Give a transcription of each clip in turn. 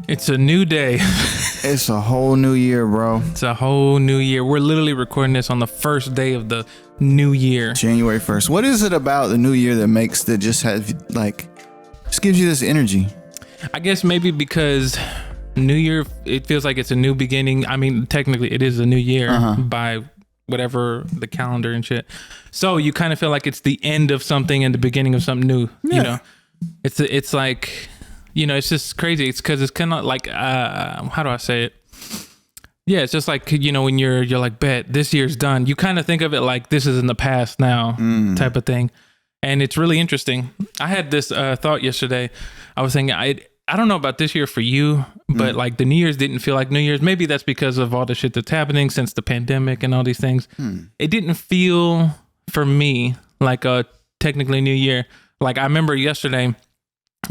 It's a new day. It's a whole new year, bro. It's a whole new year. We're literally recording this on the first day of the new year. January 1st. What is it about the new year that makes that just gives you this energy? I guess maybe because New Year, it feels like it's a new beginning. I mean, technically it is a new year by whatever the calendar and shit. So you kind of feel like it's the end of something and the beginning of something new. Yeah. You know, it's like, you know, it's just crazy. It's because it's kind of like, how do I say it? Yeah, it's just like, you know, when you're like, bet this year's done. You kind of think of it like this is in the past now type of thing. And it's really interesting. I had this thought yesterday. I was thinking, I don't know about this year for you, but like the New Year's didn't feel like New Year's. Maybe that's because of all the shit that's happening since the pandemic and all these things. It didn't feel for me like a technically New Year. Like I remember yesterday.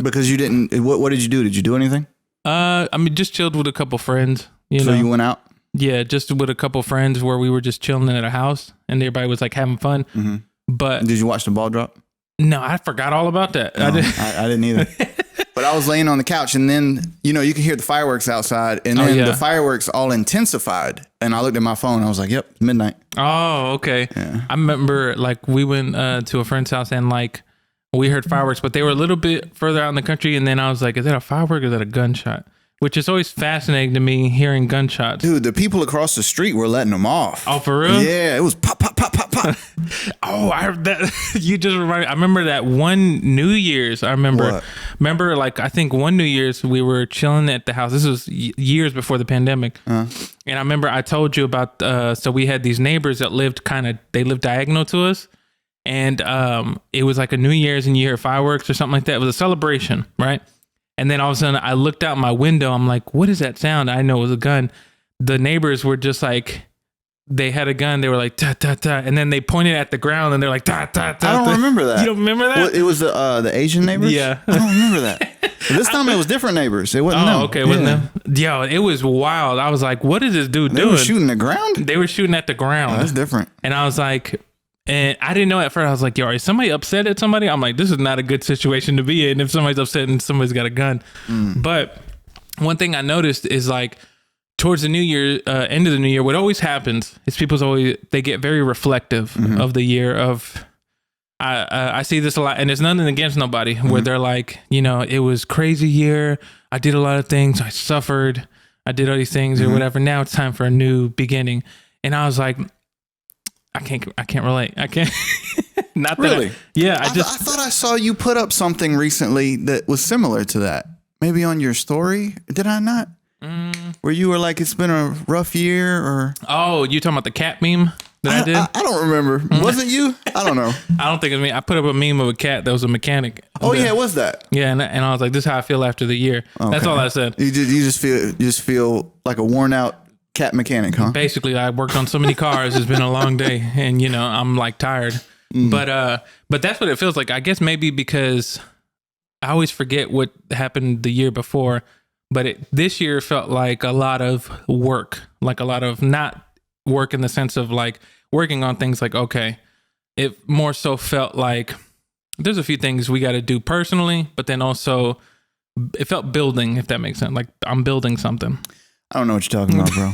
Because you didn't, what did you do? Did you do anything? I mean, just chilled with a couple friends. So you went out? Yeah, just with a couple friends where we were just chilling at a house and everybody was like having fun. But did you watch the ball drop? No, I forgot all about that. No, I didn't either. But I was laying on the couch and then, you know, you could hear the fireworks outside and then the fireworks all intensified. And I looked at my phone. I was like, yep, midnight. Oh, okay. Yeah. I remember like we went to a friend's house and like we heard fireworks, but they were a little bit further out in the country. And then I was like, is that a firework or is that a gunshot? Which is always fascinating to me, hearing gunshots. Dude, the people across the street were letting them off. Oh, for real? Yeah, it was pop, pop, pop, pop, pop. Oh, you just reminded me. I remember that one New Year's. Remember like, I think one New Year's we were chilling at the house. This was years before the pandemic. And I remember I told you about, so we had these neighbors that lived they lived diagonal to us. And it was like a New Year's and you hear fireworks or something like that. It was a celebration, right? And then all of a sudden I looked out my window. I'm like, what is that sound? I know it was a gun. The neighbors were just like, they had a gun. They were like, ta, ta, ta. And then they pointed at the ground and they're like, ta, ta, ta. I don't remember that. You don't remember that? Well, it was the Asian neighbors? Yeah. I don't remember that. This time it was different neighbors. It wasn't them. Okay. Wasn't them? Yo, it was wild. I was like, what is this dude doing? They were shooting the ground? They were shooting at the ground. Oh, that's different. And I was like, and I didn't know at first. I was like, yo, is somebody upset at somebody? I'm like, this is not a good situation to be in if somebody's upset and somebody's got a gun. But one thing I noticed is like towards the new year, end of the new year, what always happens is they get very reflective of the year of, I see this a lot and it's nothing against nobody where they're like, you know, it was crazy year. I did a lot of things. I suffered. I did all these things or whatever. Now it's time for a new beginning. And I was like, I can't relate. I can't. Not really. Yeah. I thought I saw you put up something recently that was similar to that. Maybe on your story. Did I not? Where you were like, it's been a rough year or. Oh, you talking about the cat meme that I did? I don't remember. Was it you? I don't know. I don't think it was me. I put up a meme of a cat that was a mechanic. Oh yeah, it was that? Yeah. And I was like, this is how I feel after the year. Okay. That's all I said. You just feel like a worn out cat mechanic, huh? Basically, I worked on so many cars. It's been a long day, and you know I'm like tired. But that's what it feels like. I guess maybe because I always forget what happened the year before. But this year felt like a lot of work, like a lot of not work in the sense of like working on things. Like okay, it more so felt like there's a few things we got to do personally, but then also it felt building, if that makes sense. Like I'm building something. I don't know what you're talking about, bro.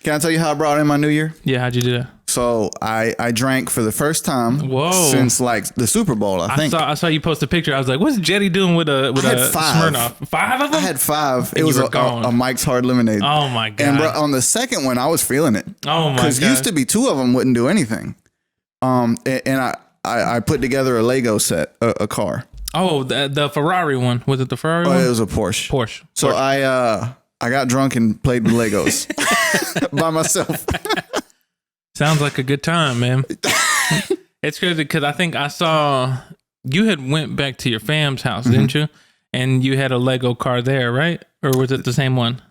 Can I tell you how I brought in my new year? Yeah, how'd you do that? So I drank for the first time since like the Super Bowl, I think. I saw you post a picture. I was like, what's Jetty doing with a Smirnoff? 5 of them? I had 5. It was a Mike's Hard Lemonade. Oh my God. And bro, on the second one, I was feeling it. Oh my God. Because used to be 2 of them wouldn't do anything. And I put together a Lego set, a car. Oh, the Ferrari one. Was it the Ferrari one? It was a Porsche. Porsche. So I got drunk and played with Legos by myself. Sounds like a good time, man. It's crazy because I think I saw you had went back to your fam's house, didn't you? And you had a Lego car there, right? Or was it the same one?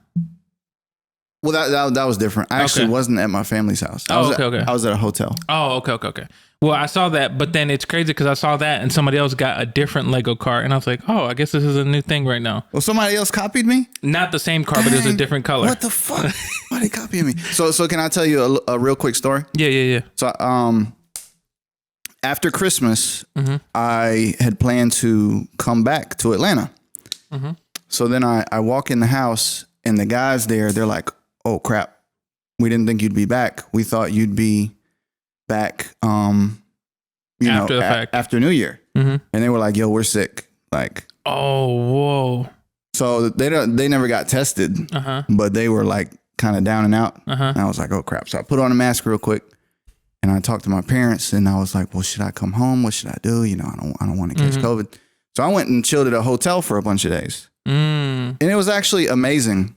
Well, that was different. I actually wasn't at my family's house. I was at a hotel. Oh, okay. Well, I saw that, but then it's crazy because I saw that and somebody else got a different Lego car. And I was like, oh, I guess this is a new thing right now. Well, somebody else copied me? Not the same car, but it was a different color. What the fuck? Why they copying me? So can I tell you a real quick story? Yeah. So after Christmas, I had planned to come back to Atlanta. So then I walk in the house and the guys there, they're like, oh crap. We didn't think you'd be back. We thought you'd be back, After the fact. after New Year. And they were like, yo, we're sick. Like, oh, whoa. So they never got tested, but they were like kind of down and out. And I was like, oh crap. So I put on a mask real quick and I talked to my parents and I was like, well, should I come home? What should I do? You know, I don't want to catch COVID. So I went and chilled at a hotel for a bunch of days. And it was actually amazing.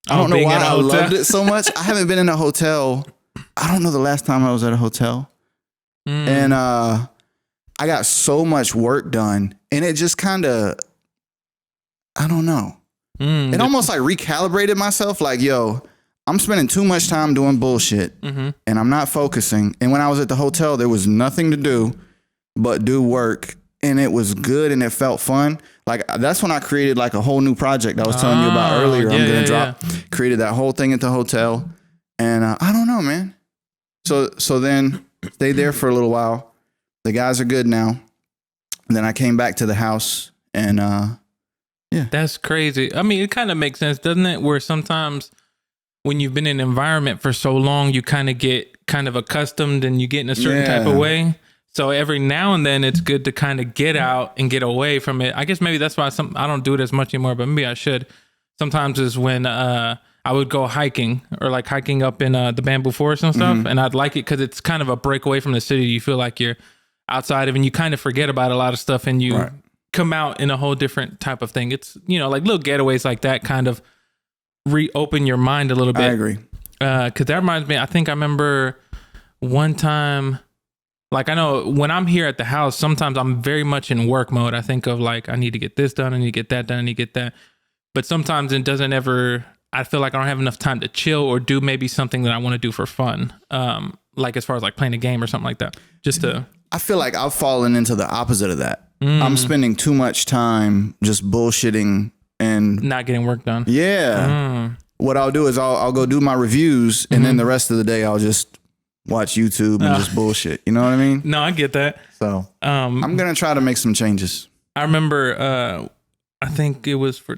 I don't know why I loved it so much. I haven't been in a hotel. I don't know the last time I was at a hotel. And I got so much work done. And it just kind of, I don't know. It almost like recalibrated myself. Like, yo, I'm spending too much time doing bullshit and I'm not focusing. And when I was at the hotel, there was nothing to do but do work. And it was good and it felt fun. Like that's when I created like a whole new project I was telling you about earlier. I'm going to created that whole thing at the hotel. And I don't know, man. So then stayed there for a little while. The guys are good now. And then I came back to the house and yeah. That's crazy. I mean, it kind of makes sense, doesn't it? Where sometimes when you've been in an environment for so long, you kind of get kind of accustomed and you get in a certain type of way. So every now and then it's good to kind of get out and get away from it. I guess maybe that's why I don't do it as much anymore, but maybe I should. Sometimes is when I would go hiking or like hiking up in the bamboo forest and stuff. And I'd like it because it's kind of a break away from the city. You feel like you're outside of and you kind of forget about a lot of stuff and you come out in a whole different type of thing. It's, you know, like little getaways like that kind of reopen your mind a little bit. I agree. Because that reminds me, I think I remember one time... Like I know when I'm here at the house, sometimes I'm very much in work mode. I think of like, I need to get this done. I need to get that done. I need to get that. But sometimes it doesn't ever, I feel like I don't have enough time to chill or do maybe something that I want to do for fun. Like as far as like playing a game or something like that. Just to. I feel like I've fallen into the opposite of that. I'm spending too much time just bullshitting and not getting work done. Yeah. What I'll do is I'll go do my reviews and then the rest of the day I'll just watch YouTube and just bullshit. You know what I mean? No, I get that. So I'm going to try to make some changes. I remember, I think it was for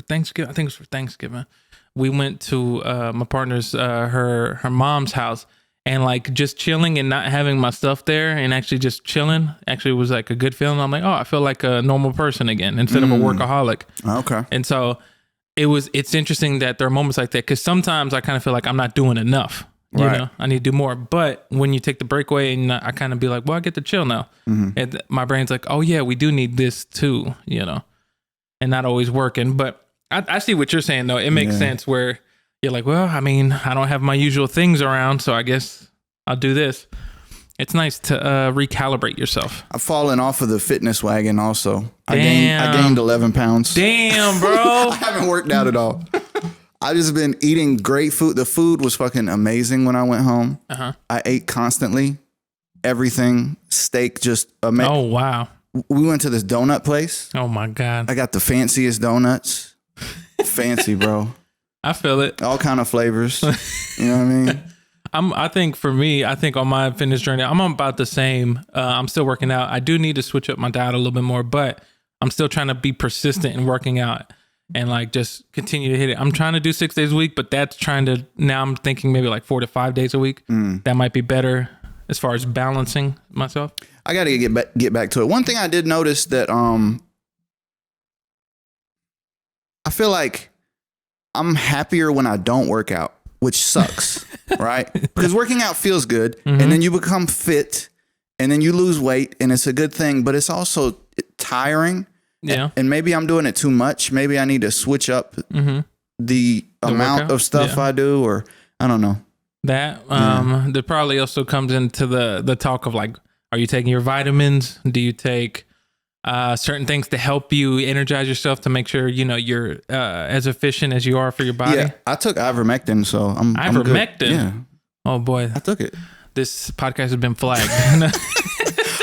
Thanksgiving? I think it was for Thanksgiving. We went to my partner's, her mom's house and like just chilling and not having my stuff there and actually just chilling actually was like a good feeling. I'm like, oh, I feel like a normal person again instead of a workaholic. Okay. And so it's interesting that there are moments like that because sometimes I kind of feel like I'm not doing enough. You know, I need to do more. But when you take the breakaway and I kind of be like, well, I get to chill now. And my brain's like, oh yeah, we do need this too, you know, and not always working. But I see what you're saying though. It makes sense where you're like, well, I mean, I don't have my usual things around, so I guess I'll do this. It's nice to recalibrate yourself. I've fallen off of the fitness wagon also. I gained 11 pounds. Damn, bro. I haven't worked out at all. I just been eating great food. The food was fucking amazing when I went home. I ate constantly. Everything. Steak, just amazing. Oh, wow. We went to this donut place. Oh, my God. I got the fanciest donuts. Fancy, bro. I feel it. All kind of flavors. You know what I mean? I think for me, on my fitness journey, I'm about the same. I'm still working out. I do need to switch up my diet a little bit more, but I'm still trying to be persistent in working out and like just continue to hit it. I'm trying to do 6 days a week, but now I'm thinking maybe like 4 to 5 days a week. That might be better as far as balancing myself. I got to get back to it. One thing I did notice that I feel like I'm happier when I don't work out, which sucks, right? Because working out feels good and then you become fit and then you lose weight and it's a good thing, but it's also tiring. Yeah. And maybe I'm doing it too much. Maybe I need to switch up the amount workout of stuff I do, or I don't know. That probably also comes into the talk of like, are you taking your vitamins? Do you take certain things to help you energize yourself to make sure, you know, you're as efficient as you are for your body? Yeah, I took ivermectin, so I'm Ivermectin? Good. Yeah. Oh boy. I took it. This podcast has been flagged.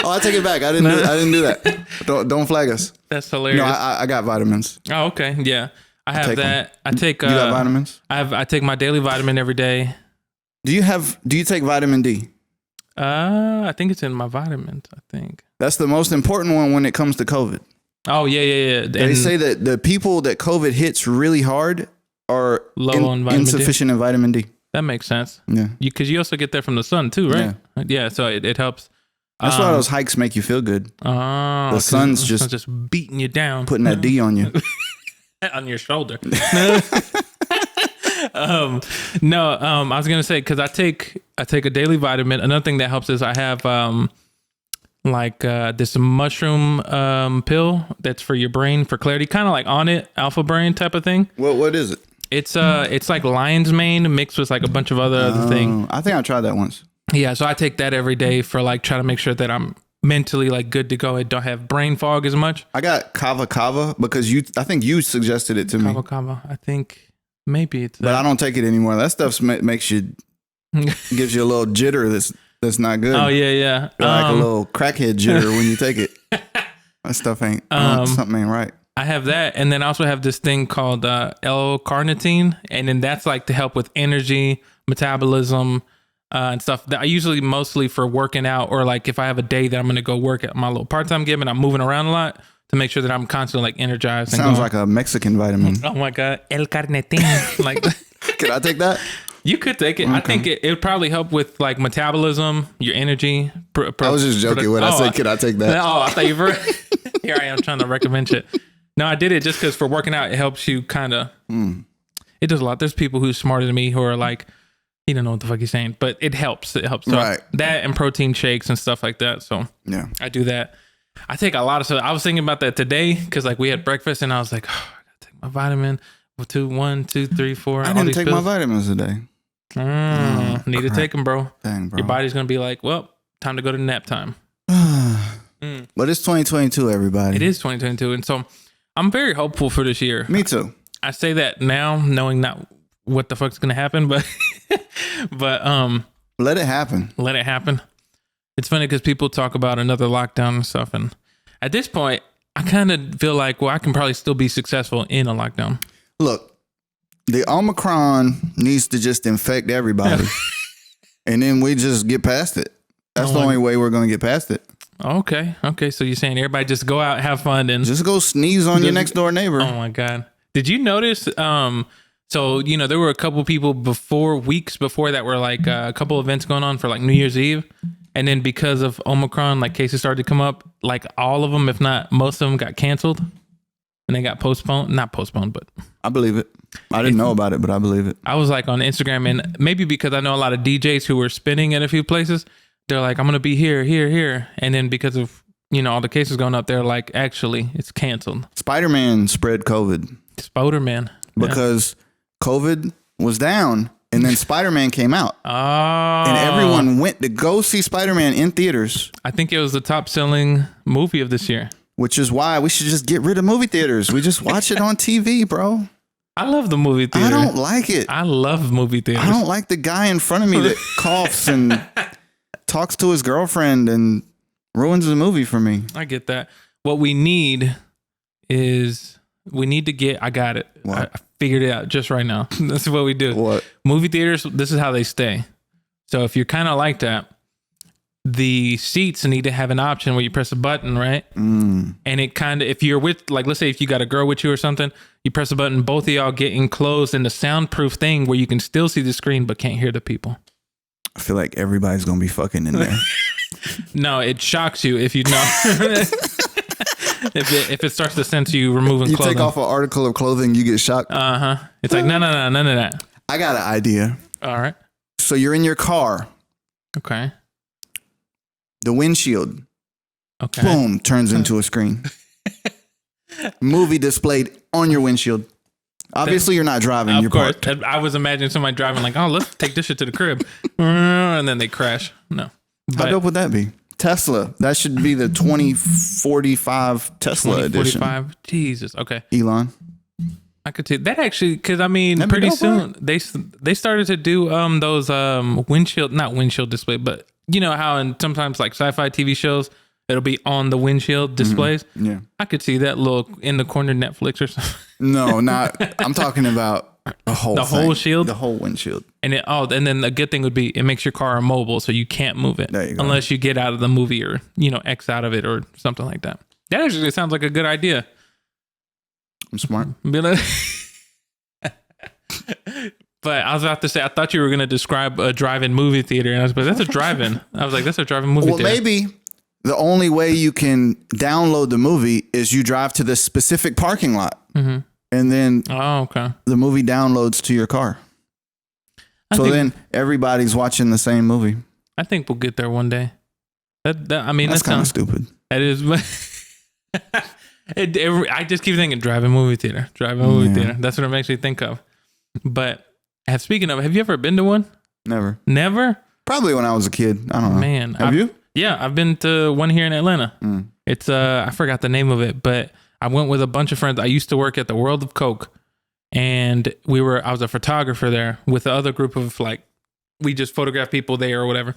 Oh, I take it back. I didn't do that. Don't flag us. That's hilarious. No, I got vitamins. Oh, okay. Yeah. I have that. I take you got vitamins? I take my daily vitamin every day. Do you take vitamin D? I think it's in my vitamins, I think. That's the most important one when it comes to COVID. Oh yeah. They say that the people that COVID hits really hard are low on vitamin insufficient in vitamin D. That makes sense. Yeah. Because you also get that from the sun too, right? Yeah. So it helps. That's why those hikes make you feel good. Oh, the sun's just beating you down, putting that D on you, on your shoulder. I was gonna say because I take a daily vitamin. Another thing that helps is I have this mushroom pill that's for your brain for clarity, kind of like On It, Alpha Brain type of thing. What is it? It's like lion's mane mixed with like a bunch of other things. I think I tried that once. Yeah, so I take that every day for like trying to make sure that I'm mentally like good to go and don't have brain fog as much. I got kava because I think you suggested it to me. Kava. I think maybe it's that. But I don't take it anymore. That stuff makes you gives you a little jitter that's not good. Oh yeah. Like a little crackhead jitter when you take it. That stuff ain't something ain't right. I have that, and then I also have this thing called L-carnitine, and then that's like to help with energy, metabolism, and stuff. That I usually mostly for working out, or like if I have a day that I'm going to go work at my little part-time gig and I'm moving around a lot to make sure that I'm constantly like energized. Sounds like a Mexican vitamin. Oh my god, L-carnitine. Like, could I take that? You could take it. Okay. I think it would probably help with like metabolism, your energy. I was just joking when I said, could I take that? Oh, I thought you were. Here I am trying to recommend shit. No, I did it just because for working out, it helps you kind of. It does a lot. There's people who's smarter than me who are like, he don't know what the fuck he's saying, but it helps. It helps. So right. That and protein shakes and stuff like that. So yeah, I do that. I take a lot of stuff. I was thinking about that today because like we had breakfast and I was like, oh, I gotta take my vitamin. 1, 2, 3, 4. I didn't take my vitamins today. Need to take them, bro. Dang, bro. Your body's gonna be like, well, time to go to nap time. But it's 2022, everybody. It is 2022, and so I'm very hopeful for this year. Me too. I say that now, knowing not what the fuck's gonna happen, but let it happen. Let it happen. It's funny because people talk about another lockdown and stuff, and at this point, I kind of feel like, well, I can probably still be successful in a lockdown. Look, the Omicron needs to just infect everybody, and then we just get past it. That's the only way we're gonna get past it. Okay. So you're saying everybody just go out, have fun, and just go sneeze on your next door neighbor. Oh my God. Did you notice? So, there were a couple people weeks before that were like a couple events going on for like New Year's Eve. And then because of Omicron, like cases started to come up, like all of them, if not most of them got canceled and they got postponed. Not postponed, but I believe it. I didn't know about it, but I believe it. I was like on Instagram, and maybe because I know a lot of DJs who were spinning at a few places. They're like, I'm going to be here. And then because of, all the cases going up, they're like, actually, it's canceled. Spider-Man spread COVID. Spider-Man. Because COVID was down and then Spider-Man came out. Oh. And everyone went to go see Spider-Man in theaters. I think it was the top selling movie of this year. Which is why we should just get rid of movie theaters. We just watch it on TV, bro. I love the movie theater. I don't like it. I love movie theaters. I don't like the guy in front of me that coughs and talks to his girlfriend and ruins the movie for me. I get that. What we need is I got it. What? I figured it out just right now. This is what we do. What? Movie theaters, this is how they stay. So if you're kind of like that, the seats need to have an option where you press a button, right? And it kind of, if you're with, like, let's say if you got a girl with you or something, you press a button, both of y'all get enclosed in the soundproof thing where you can still see the screen but can't hear the people. I feel like everybody's going to be fucking in there. No, it shocks you if you know. if it starts to sense you removing clothing. You take off an article of clothing, you get shocked. It's like, no, none of that. I got an idea. All right. So you're in your car. Okay. The windshield. Okay. Boom, turns into a screen. Movie displayed on your windshield. Obviously, you're not driving. You're parked. I was imagining somebody driving like, oh, let's take this shit to the crib. And then they crash. No. How dope would that be? Tesla. That should be the 2045 Tesla edition. 2045. Jesus. Okay. Elon. I could see that actually, because I mean, pretty soon they started to do those not windshield display, but you know how in sometimes like sci-fi TV shows it'll be on the windshield displays. Mm-hmm. Yeah, I could see that little in the corner Netflix or something. No, not. I'm talking about the whole shield, the whole windshield. And then the good thing would be it makes your car immobile, so you can't move it there you go. Unless you get out of the movie or X out of it or something like that. That actually sounds like a good idea. I'm smart. But I was about to say, I thought you were going to describe a drive-in movie theater. And I was like, that's a drive-in. I was like, that's a drive-in movie theater. Well, maybe the only way you can download the movie is you drive to the specific parking lot. And then the movie downloads to your car. So then everybody's watching the same movie. I think we'll get there one day. I mean, that's kind of stupid. It is. I just keep thinking drive-in movie theater. Drive-in movie theater. That's what it makes me think of. But speaking of, have you ever been to one? Never. Never? Probably when I was a kid. I don't know. Man. Have you? Yeah, I've been to one here in Atlanta. It's I forgot the name of it, but I went with a bunch of friends. I used to work at the World of Coke, and I was a photographer there with the other group of we just photographed people there or whatever.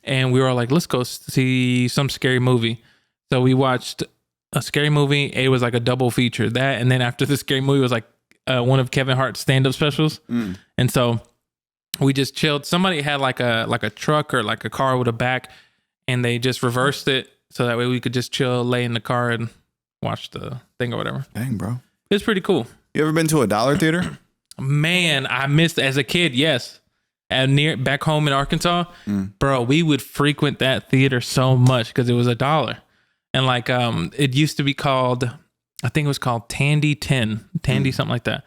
And we were all like, let's go see some scary movie. So we watched a scary movie. It was like a double feature. That, and then after the scary movie was like one of Kevin Hart's stand-up specials. And so we just chilled. Somebody had like a truck or like a car with a back, and they just reversed it so that way we could just chill, lay in the car and watch the thing or whatever. Dang, bro. It's pretty cool. You ever been to a dollar theater? Man, I missed as a kid. Yes. Back home in Arkansas, bro, we would frequent that theater so much because it was $1. And it used to be called, I think it was called Tandy 10, something like that.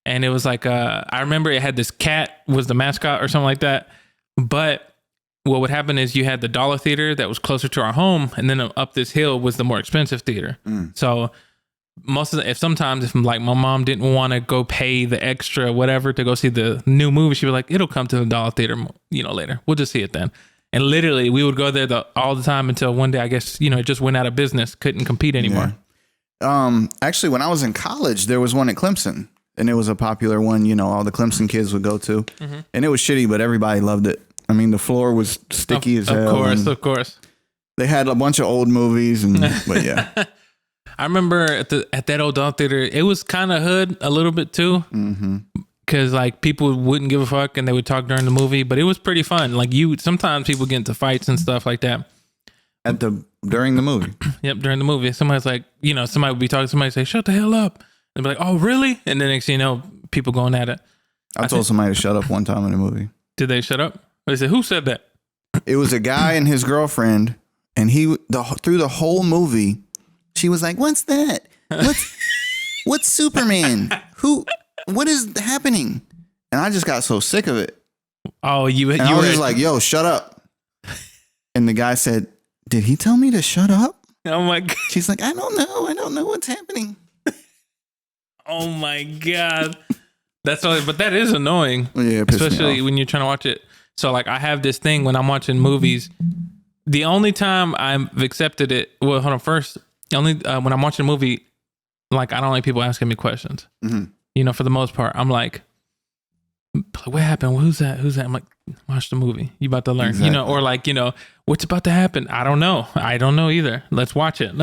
And it was I remember it had this cat was the mascot or something like that. But what would happen is you had the dollar theater that was closer to our home, and then up this hill was the more expensive theater. So sometimes my mom didn't want to go pay the extra whatever to go see the new movie, she'd be like, it'll come to the dollar theater, later. We'll just see it then. And literally we would go there all the time until one day, I guess, it just went out of business, couldn't compete anymore. Yeah. Actually, when I was in college, there was one at Clemson, and it was a popular one, all the Clemson kids would go to. And it was shitty, but everybody loved it. I mean, the floor was sticky as hell. Of course. They had a bunch of old movies, but yeah. I remember at that old dollar theater, it was kind of hood a little bit too, because people wouldn't give a fuck and they would talk during the movie, but it was pretty fun. Sometimes people get into fights and stuff like that. During the movie. Yep, during the movie, somebody's somebody would be talking to somebody, say, "Shut the hell up," and be like, "Oh, really?" And then next thing you know, people going at it. I told somebody to shut up one time in the movie. Did they shut up? They said, "Who said that?" It was a guy and his girlfriend, and through the whole movie, she was like, "What's that? What's Superman? What is happening?" And I just got so sick of it. Oh, I was just like, "Yo, shut up." And the guy said, "Did he tell me to shut up?" Oh my God. She's like, "I don't know what's happening." Oh my God. But that is annoying. Yeah, especially when you're trying to watch it. So I have this thing when I'm watching movies. The only time I've accepted it, well, hold on, first, when I'm watching a movie, I don't like people asking me questions. For the most part, I'm like, what happened? Who's that? I'm like, watch the movie. You about to learn, exactly. Or what's about to happen? I don't know. I don't know either. Let's watch it.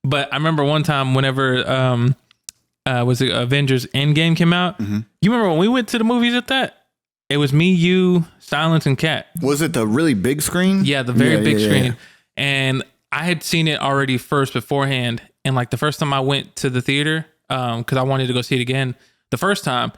But I remember one time whenever, was it Avengers Endgame came out? You remember when we went to the movies at that? It was me, you, Silence, and Cat. Was it the really big screen? Yeah, the very big screen. Yeah. And I had seen it already beforehand. And the first time I went to the theater, because I wanted to go see it again, the first time,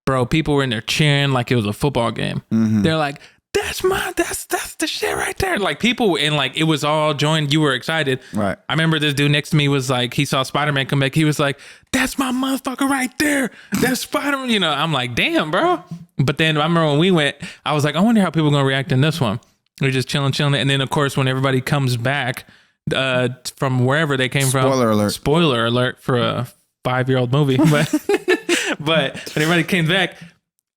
bro, people were in there cheering like it was a football game. They're like, that's the shit right there. People, and it was all joined. You were excited. Right. I remember this dude next to me was he saw Spider-Man come back. He was like, that's my motherfucker right there. That's Spider-Man. I'm like, damn, bro. But then I remember when we went, I was like, I wonder how people are going to react in this one. We're just chilling. And then of course, when everybody comes back from wherever they came from. Spoiler alert for a 5-year-old movie. But when everybody came back,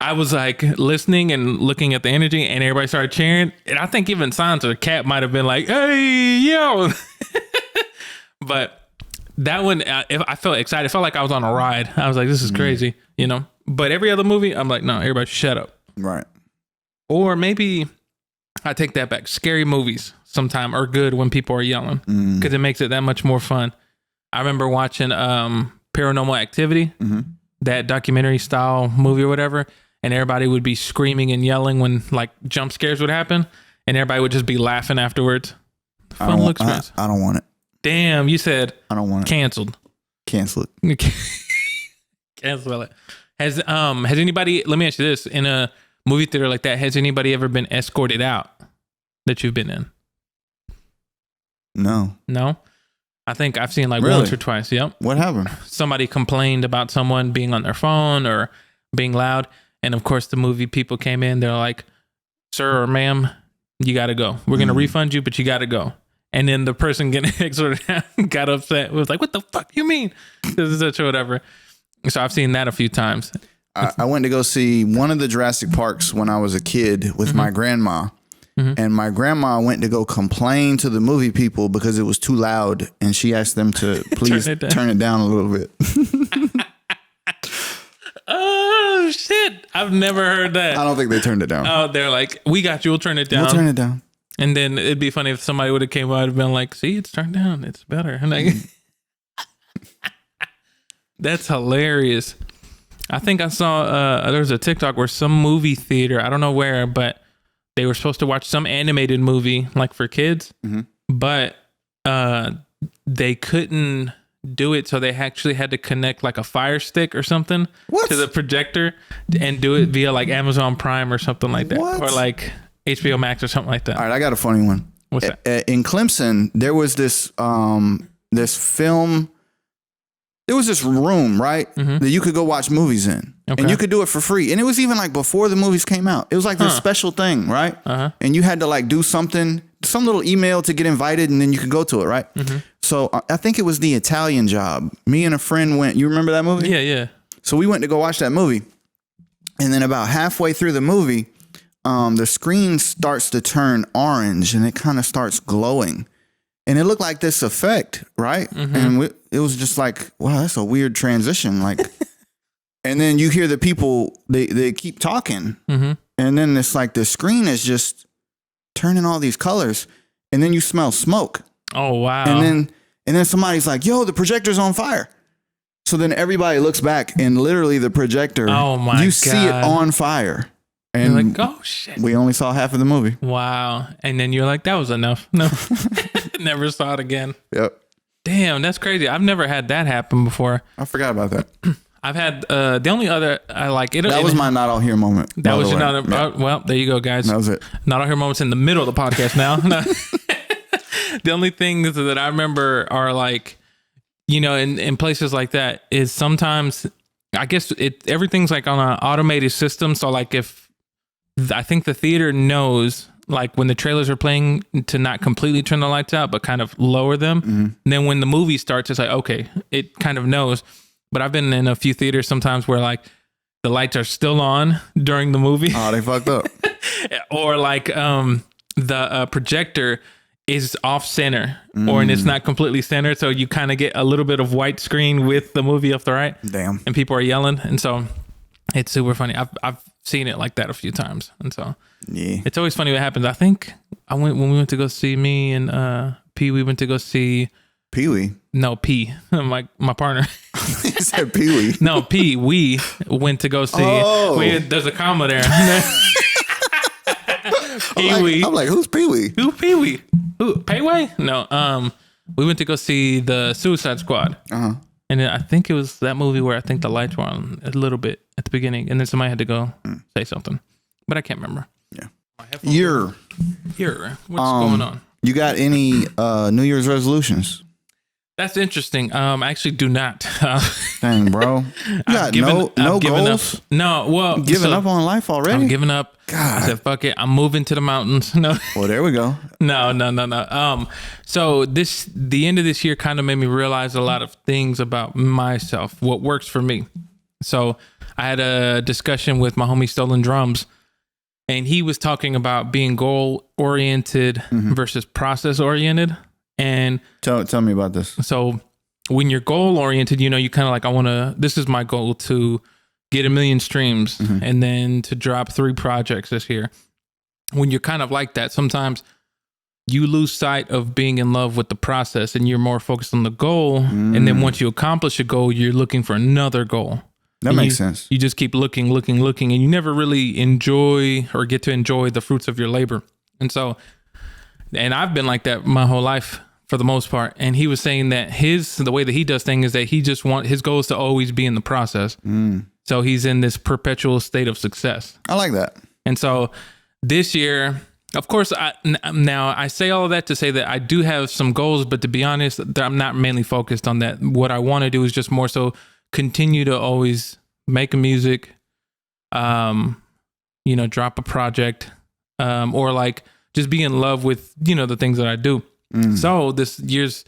I was listening and looking at the energy, and everybody started cheering. And I think even Silence or Cat might have been like, hey, yo. But that one, I felt excited. I felt like I was on a ride. I was like, this is crazy, But every other movie, I'm like, no, everybody shut up. Right. Or maybe I take that back. Scary movies sometimes are good when people are yelling because it makes it that much more fun. I remember watching Paranormal Activity, that documentary style movie or whatever. And everybody would be screaming and yelling when jump scares would happen, and everybody would just be laughing afterwards. Fun experience. I don't want it. Damn, you said I don't want it. Canceled. Cancel it. Cancel it. Has anybody, let me ask you this, in a movie theater like that, has anybody ever been escorted out that you've been in? No. No? I think I've seen like Really? once or twice. Yep. What happened? Somebody complained about someone being on their phone or being loud. And of course, the movie people came in. They're like, sir or ma'am, you got to go. We're going to refund you, but you got to go. And then the person getting exorted out got upset. It was like, what the fuck you mean? This is such or whatever. So I've seen that a few times. I went to go see one of the Jurassic Parks when I was a kid with my grandma. And my grandma went to go complain to the movie people because it was too loud. And she asked them to please turn it down a little bit. Oh, shit. I've never heard that. I don't think they turned it down. Oh, they're like, we got you. We'll turn it down. We'll turn it down. And then it'd be funny if somebody would have came out and been like, see, it's turned down. It's better. And like, that's hilarious. I think I saw, there was a TikTok where some movie theater, I don't know where, but they were supposed to watch some animated movie like for kids, but they couldn't do it. So they actually had to connect like a Fire Stick or something to the projector and do it via like Amazon Prime or something like that. Or like HBO Max or something like that. All right, I got a funny one. What's that? In Clemson, there was this film. There was this room, right, that you could go watch movies in, and you could do it for free. And it was even like before the movies came out. It was like this special thing, right? And you had to like do something, some little email to get invited, and then you could go to it, right? So I think it was The Italian Job. Me and a friend went. You remember that movie? Yeah, yeah. So we went to go watch that movie, and then about halfway through the movie, the screen starts to turn orange, and it kind of starts glowing. And it looked like this effect, right? And it was just like, wow, that's a weird transition. Like, and then you hear the people, they keep talking. And then it's like the screen is just turning all these colors. And then you smell smoke. Oh, wow. And then somebody's like, yo, the projector's on fire. So then everybody looks back and literally the projector, you see it on fire. And you're like, oh, shit. We only saw half of the movie. Wow. And then you're like, that was enough. No, never saw it again. Yep. Damn, that's crazy. I've never had that happen before. I forgot about that. I've had the only other I like it. That was my not all here moment. That was your not. Well, there you go, guys. That was it. Not all here moments in the middle of the podcast now. The only things that I remember are like, you know, in places like that is sometimes I guess everything's like on an automated system. So like I think the theater knows like when the trailers are playing to not completely turn the lights out, but kind of lower them. And then when the movie starts, it's like, okay, it kind of knows. But I've been in a few theaters sometimes where like the lights are still on during the movie. Oh, they fucked up. Or like the projector is off center and it's not completely centered. So you kind of get a little bit of white screen with the movie off the right. Damn. And people are yelling. And so it's super funny. I've seen it like that a few times. And so it's always funny what happens. I think when we went to go see me and P, we went to go see Pee-wee. No, P, my partner. You said Pee-wee. No, P, we went to go see. There's a comma there. Pee-wee. I'm like, who's Pee-wee? Who Pee-wee? Who? Payway? No. We went to go see the Suicide Squad. And then I think it was that movie where I think the lights were on a little bit at the beginning, and then somebody had to go say something, but I can't remember. Yeah. Here. What's going on? You got any New Year's resolutions? That's interesting. I actually do not. Dang, bro. You got no goals? No, well. Giving up on life already? I'm giving up. God. I said, fuck it. I'm moving to the mountains. No. Well, there we go. No. So the end of this year kind of made me realize a lot of things about myself, what works for me. So I had a discussion with my homie Stolen Drums, and he was talking about being goal-oriented versus process-oriented. And tell me about this. So when you're goal oriented, you know, you kind of like, this is my goal to get 1 million streams and then to drop 3 projects this year. When you're kind of like that, sometimes you lose sight of being in love with the process and you're more focused on the goal. And then once you accomplish a goal, you're looking for another goal. That makes sense. You just keep looking, and you never really enjoy or get to enjoy the fruits of your labor. And I've been like that my whole life for the most part. And he was saying that the way that he does things is that he just his goal is to always be in the process. So he's in this perpetual state of success. I like that. And so this year, of course, now I say all of that to say that I do have some goals, but to be honest, I'm not mainly focused on that. What I want to do is just more so continue to always make music, drop a project, or like just be in love with, the things that I do. So this year's,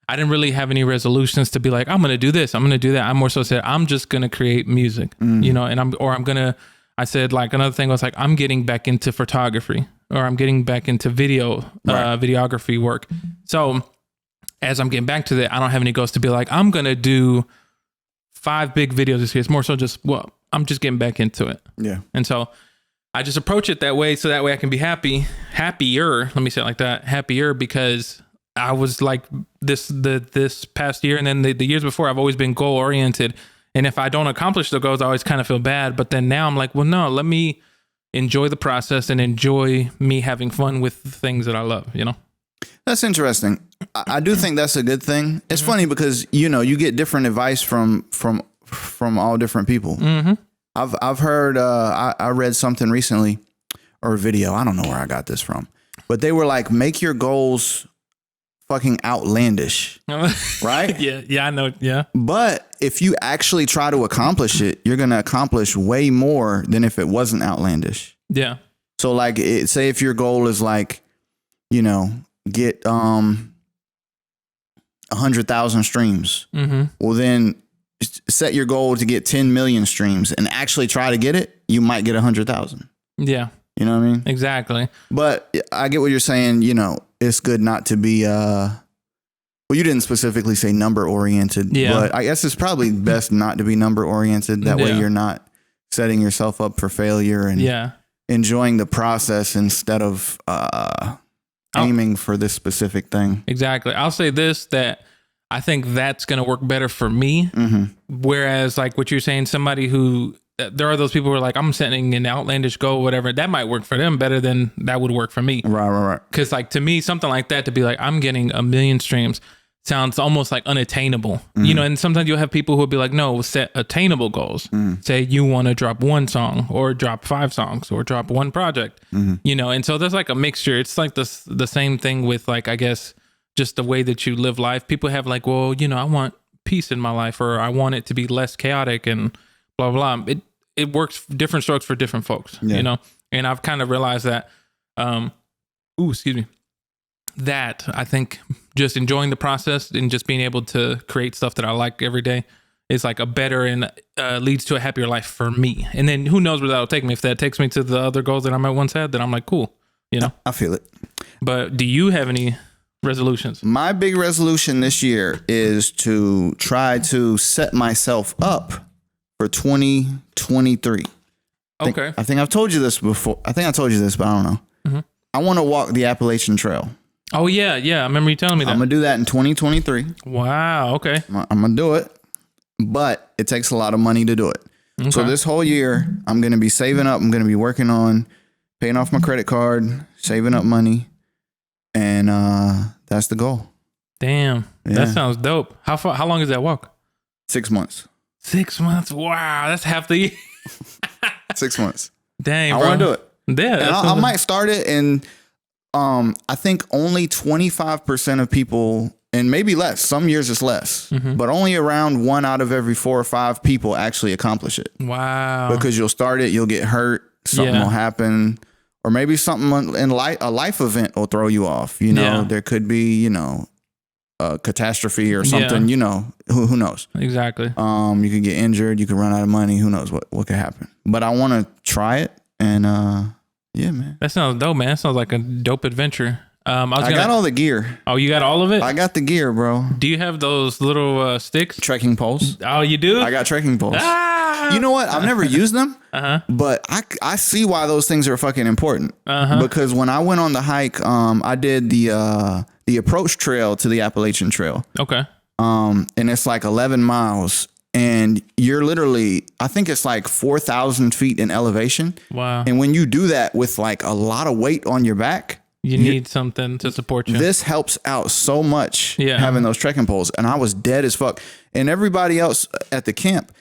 I didn't really have any resolutions to be like, I'm going to do this, I'm going to do that. I more so said, I'm just going to create music, and I said, like, another thing was like, I'm getting back into photography, or I'm getting back into videography work. So as I'm getting back to that, I don't have any goals to be like, I'm going to do 5 big videos this year. It's more so just, I'm just getting back into it. Yeah. And so I just approach it that way. So that way I can be happier. Let me say it like that. Happier, because I was like this past year. And then the years before, I've always been goal oriented. And if I don't accomplish the goals, I always kind of feel bad. But then now I'm like, well, no, let me enjoy the process and enjoy me having fun with the things that I love, That's interesting. I do think that's a good thing. It's funny because, you get different advice from all different people. I've heard, I read something recently, or a video. I don't know where I got this from, but they were like, make your goals fucking outlandish, right? Yeah, I know. Yeah. But if you actually try to accomplish it, you're going to accomplish way more than if it wasn't outlandish. Yeah. So like, say if your goal is like, get 100,000 streams. Well, then set your goal to get 10 million streams and actually try to get it. You might get 100,000. Yeah. You know what I mean? Exactly. But I get what you're saying. It's good not to be, well, you didn't specifically say number oriented, but I guess it's probably best not to be number oriented. That way you're not setting yourself up for failure and enjoying the process instead of aiming for this specific thing. Exactly. I'll say this, that I think that's going to work better for me. Whereas like what you're saying, somebody who, there are those people who are like, I'm setting an outlandish goal, whatever, that might work for them better than that would work for me. Right. Because like to me, something like that, to be like, I'm getting 1 million streams sounds almost like unattainable, and sometimes you'll have people who will be like, no, set attainable goals. Say you want to drop 1 song or drop 5 songs or drop 1 project, and so there's like a mixture. It's like the same thing with like, I guess, just the way that you live life. People have like, well, I want peace in my life, or I want it to be less chaotic and blah, blah. It works different strokes for different folks, and I've kind of realized that, that I think just enjoying the process and just being able to create stuff that I like every day is like a better and leads to a happier life for me. And then who knows where that'll take me. If that takes me to the other goals that I might once had, then I'm like, cool, I feel it. But do you have any resolutions? My big resolution this year is to try to set myself up for 2023. Okay. I think I've told you this before. I think I told you this, but I don't know. I want to walk the Appalachian Trail. Oh, yeah. I remember you telling me that. I'm going to do that in 2023. Wow. Okay. I'm going to do it, but it takes a lot of money to do it. Okay. So this whole year, I'm going to be saving up. I'm going to be working on paying off my credit card, saving up money, and that's the goal. Damn. Yeah. That sounds dope. How long is that walk? 6 months. 6 months? Wow. That's half the year. 6 months. Dang, I bro. want to do it. Yeah. And I might start it, and I think only 25% of people, and maybe less, some years it's less, but only around 1 out of every 4 or 5 people actually accomplish it. Wow. Because you'll start it, you'll get hurt, something will happen, or maybe something in a life event will throw you off. There could be, a catastrophe or something, who knows? Exactly. You could get injured, you could run out of money, who knows what could happen. But I want to try it, and yeah, man. That sounds dope, man. That sounds like a dope adventure. I got all the gear. Oh, you got all of it? I got the gear, bro. Do you have those little sticks? Trekking poles. Oh, you do? I got trekking poles. You know what? I've never used them, but I see why those things are fucking important. Because when I went on the hike, I did the approach trail to the Appalachian Trail. Okay. And it's like 11 miles. And you're literally, I think it's like 4,000 feet in elevation. Wow. And when you do that with like a lot of weight on your back, You need something to support you. This helps out so much, having those trekking poles. And I was dead as fuck. And everybody else at the camp,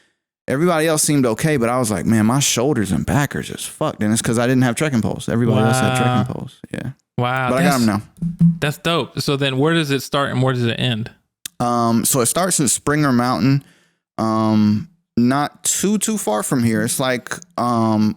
everybody else seemed okay, but I was like, man, my shoulders and back are just fucked. And it's because I didn't have trekking poles. Everybody else had trekking poles. Yeah. Wow. But I got them now. That's dope. So then where does it start and where does it end? So it starts in Springer Mountain. Not too far from here. It's like an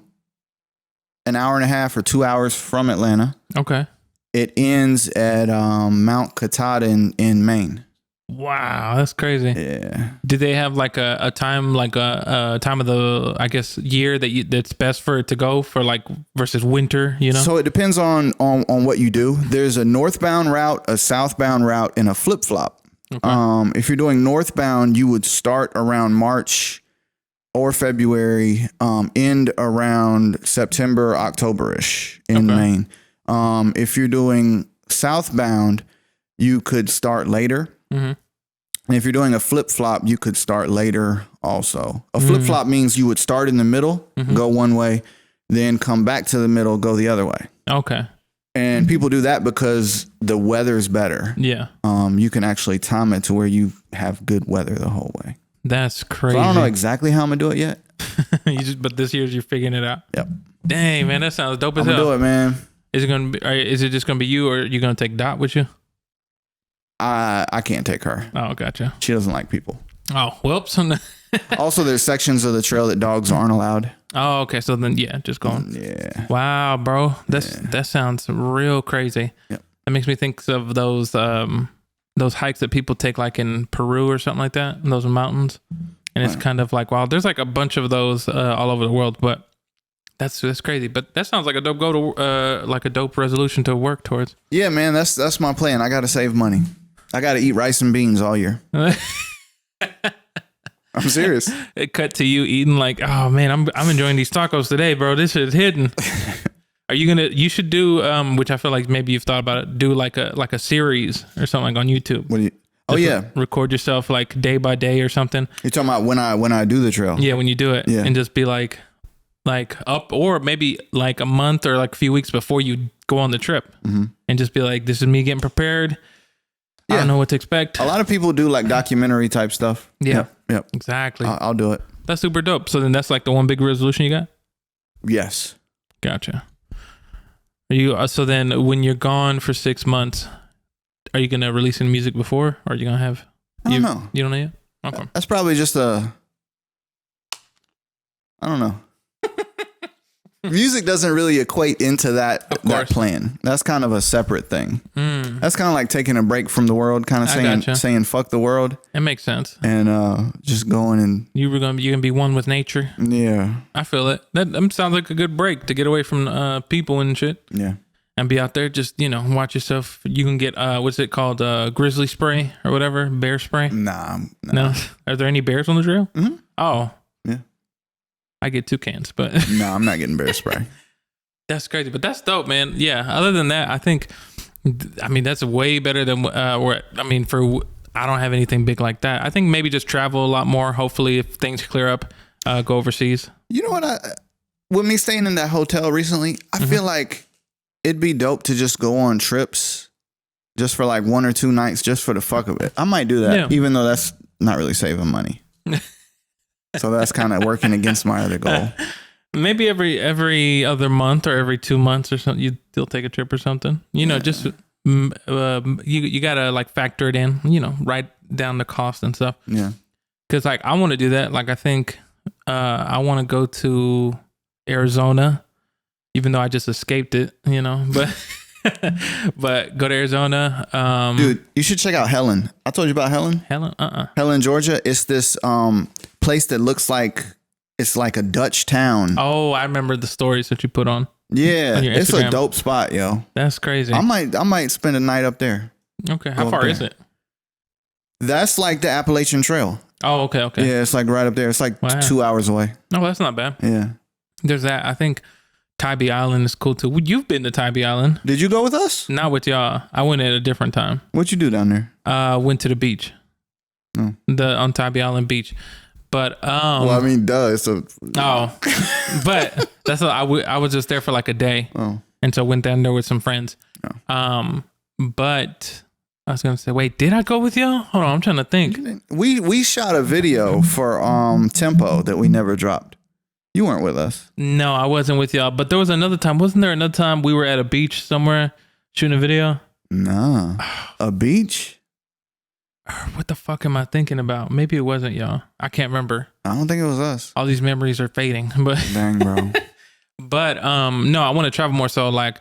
hour and a half or 2 hours from Atlanta. Okay. It ends at Mount Katahdin in Maine. Wow, that's crazy. Yeah. Did they have like a time, like a time of the, I guess, year that's best for it to go for, like, versus winter, you know? So it depends on what you do. There's a northbound route, a southbound route, and a flip-flop. Okay. If you're doing northbound, you would start around March or February, end around September, October-ish in Maine. If you're doing southbound, you could start later. Mm-hmm. And if you're doing a flip-flop, you could start later also. A flip-flop means you would start in the middle, go one way, then come back to the middle, go the other way. Okay. And people do that because the weather's better. Yeah. You can actually time it to where you have good weather the whole way. That's crazy. So I don't know exactly how I'm going to do it yet. But this year you're figuring it out. Yep. Dang, man, that sounds dope as hell. I'm going to do it, man. Is it just going to be you, or are you going to take Dot with you? I can't take her. Oh, gotcha. She doesn't like people. Oh, whoops. Also, there's sections of the trail that dogs aren't allowed. Oh, okay. So then, just going. Yeah. Wow, bro. That sounds real crazy. Yep. That makes me think of those hikes that people take, like in Peru or something like that, in those mountains. And it's kind of like, wow, there's like a bunch of those all over the world, but that's crazy. But that sounds like a dope resolution to work towards. Yeah, man, that's my plan. I got to save money. I got to eat rice and beans all year. I'm serious. It cut to you eating like, oh man, I'm enjoying these tacos today, bro. This is hidden. Are you you should do, which I feel like maybe you've thought about it, do like a series or something like on YouTube. What do you? Oh yeah. Record yourself like day by day or something. You're talking about when I do the trail. Yeah, when you do it. Yeah. And just be like up, or maybe like a month or like a few weeks before you go on the trip, and just be like, this is me getting prepared. Yeah. I don't know what to expect. A lot of people do like documentary type stuff. Yeah. Yep. Exactly. I'll do it. That's super dope. So then that's like the one big resolution you got? Yes. Gotcha. Are you, so then when you're gone for 6 months, are you going to release any music before? Or are you going to have? I don't know. You don't know yet? Okay. That's probably just I don't know. Music doesn't really equate into that plan. That's kind of a separate thing. That's kind of like taking a break from the world, kind of saying fuck the world. It makes sense. And just going and you're gonna be one with nature. Yeah, I feel it. That sounds like a good break to get away from people and shit. Yeah, and be out there. Just watch yourself. You can get what's it called? Grizzly spray or whatever, bear spray. Nah. No. Are there any bears on the trail? Mm-hmm. Oh. I get 2 cans, but no, I'm not getting bear spray. That's crazy, but that's dope, man. Yeah. Other than that, I think, that's way better than I don't have anything big like that. I think maybe just travel a lot more. Hopefully, if things clear up, go overseas. You know what? With me staying in that hotel recently, I feel like it'd be dope to just go on trips, just for like 1 or 2 nights, just for the fuck of it. I might do that, even though that's not really saving money. So that's kind of working against my other goal. Maybe every other month or every 2 months or something, you still take a trip or something. Just you gotta like factor it in. Write down the cost and stuff. Yeah. Because like I want to do that. Like I think I want to go to Arizona, even though I just escaped it. But. But go to Arizona. Dude, you should check out Helen. I told you about Helen. Helen, Georgia. It's this place that looks like it's like a Dutch town. Oh, I remember the stories that you put on. Yeah, it's a dope spot, yo. That's crazy. I might spend a night up there. Okay, how far is it? That's like the Appalachian Trail. Oh, okay. Yeah, it's like right up there. It's like 2 hours away. No, that's not bad. Yeah. There's that. I think Tybee Island is cool too. You've been to Tybee Island. Did you go with us? Not with y'all. I went at a different time. What'd you do down there? Went to the beach. Oh. On Tybee Island beach. But duh. It's a but that's I was just there for like a day. Oh. And so went down there with some friends. Oh. But I was going to say, wait, did I go with y'all? Hold on, I'm trying to think. We shot a video for Tempo that we never dropped. You weren't with us. No, I wasn't with y'all. But there was another time. Wasn't there another time we were at a beach somewhere shooting a video? Nah. A beach? What the fuck am I thinking about? Maybe it wasn't y'all. I can't remember. I don't think it was us. All these memories are fading. But dang, bro. But no, I want to travel more. So like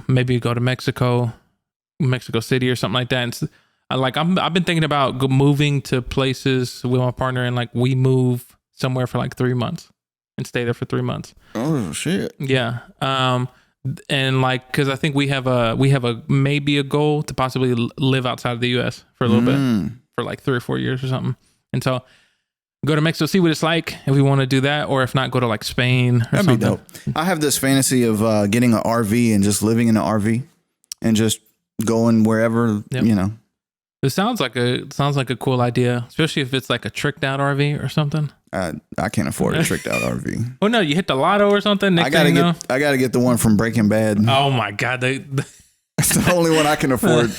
maybe go to Mexico City or something like that. And I've been thinking about moving to places with my partner, and like we move somewhere for like 3 months and stay there for 3 months. Oh shit. Yeah. And like, cause I think we have a maybe a goal to possibly live outside of the US for a little bit for like 3 or 4 years or something. And so go to Mexico, see what it's like if we want to do that, or if not, go to like Spain or That'd something. Be dope. I have this fantasy of getting an RV and just living in an RV and just going wherever, you know. It sounds like a cool idea, especially if it's like a tricked out RV or something. I can't afford a tricked out RV. Oh no, you hit the lotto or something. I gotta get the one from Breaking Bad. Oh my god, that's the only one I can afford.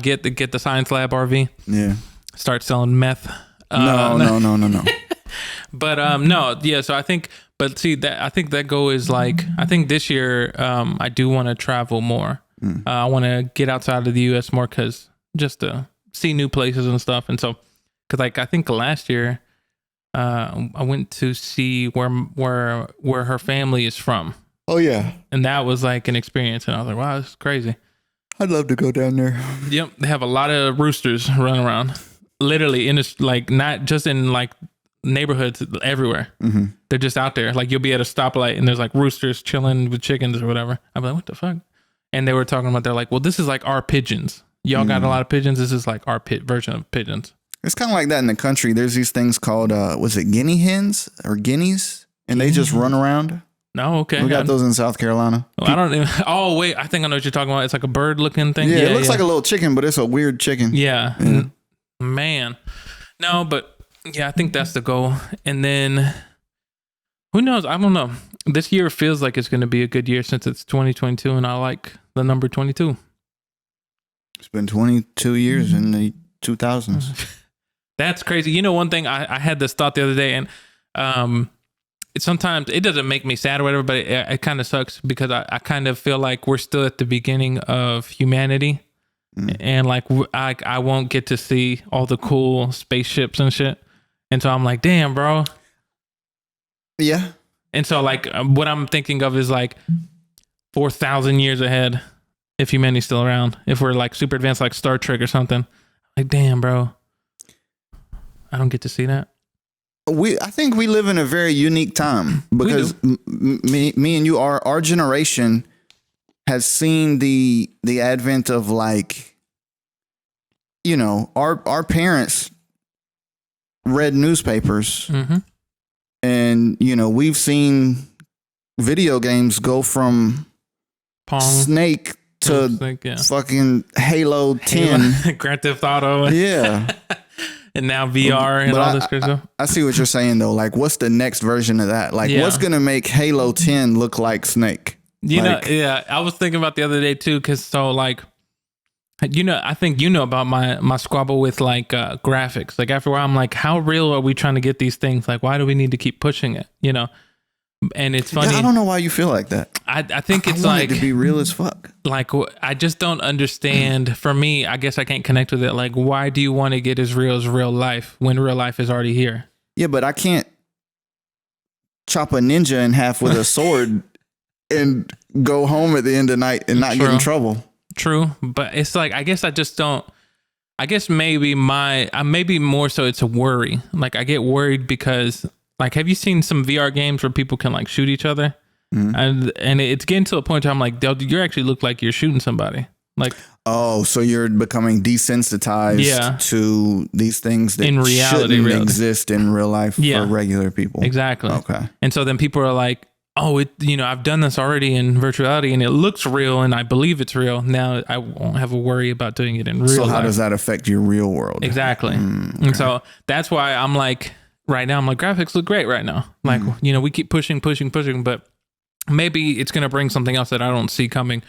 Get the Science Lab RV. Yeah. Start selling meth. No. But no, yeah. So I think, but see that I think that goal is like, I think this year I do want to travel more. I want to get outside of the U.S. more, cause just to see new places and stuff. And so, cause like I think last year I went to see where her family is from. Oh yeah, and that was like an experience. And I was like, wow, this is crazy. I'd love to go down there. Yep, they have a lot of roosters running around. Literally in this, like not just in like neighborhoods, everywhere. Mm-hmm. They're just out there. Like you'll be at a stoplight and there's like roosters chilling with chickens or whatever. I'm like, what the fuck? And they were talking about, they're like, well, this is like our pigeons. Y'all got a lot of pigeons. This is like our version of pigeons. It's kind of like that in the country. There's these things called, was it guinea hens or guineas? And they just run around. No, okay. We got those in South Carolina. Well, I don't even. Oh wait, I think I know what you're talking about. It's like a bird looking thing. Yeah, it looks like a little chicken, but it's a weird chicken. Yeah. Man. No, but yeah, I think that's the goal. And then who knows? I don't know. This year feels like it's going to be a good year since it's 2022, and I like the number 22. It's been 22 years in the 2000s. That's crazy. You know, one thing I had this thought the other day, and sometimes it doesn't make me sad or whatever, but it kind of sucks because I kind of feel like we're still at the beginning of humanity. And like I won't get to see all the cool spaceships and shit. And so I'm like, damn, bro. Yeah. And so like what I'm thinking of is like 4,000 years ahead if humanity's still around. If we're like super advanced like Star Trek or something. Like, damn, bro. I don't get to see that. I think we live in a very unique time because me and you, our generation has seen the advent of like, you know, our parents read newspapers and, you know, we've seen video games go from Pong, Snake to fucking Halo 10. Grand Theft Auto. Yeah. And now VR and all this crazy stuff. I see what you're saying though. Like, what's the next version of that? Like, what's gonna make Halo 10 look like Snake? You know, yeah. I was thinking about the other day too, because so like, you know, I think you know about my squabble with like graphics. Like after a while, I'm like, how real are we trying to get these things? Like, why do we need to keep pushing it? You know. And it's funny. Yeah, I don't know why you feel like that. I think it's like it to be real as fuck. Like I just don't understand. For me, I guess I can't connect with it. Like, why do you want to get as real life when real life is already here? Yeah, but I can't chop a ninja in half with a sword and go home at the end of the night and not get in trouble. True, but it's like I guess I just don't. I guess maybe maybe more so it's a worry. Like I get worried because. Like, have you seen some VR games where people can like shoot each other? And it's getting to a point where I'm like, you actually look like you're shooting somebody. Like, oh, so you're becoming desensitized to these things that in reality shouldn't exist in real life for regular people. Exactly. Okay. And so then people are like, oh, I've done this already in virtuality and it looks real and I believe it's real. Now I won't have a worry about doing it in real life. So how does that affect your real world? Exactly. Okay. And so that's why I'm like, right now, I'm like, graphics look great right now. Like, we keep pushing, but maybe it's going to bring something else that I don't see coming.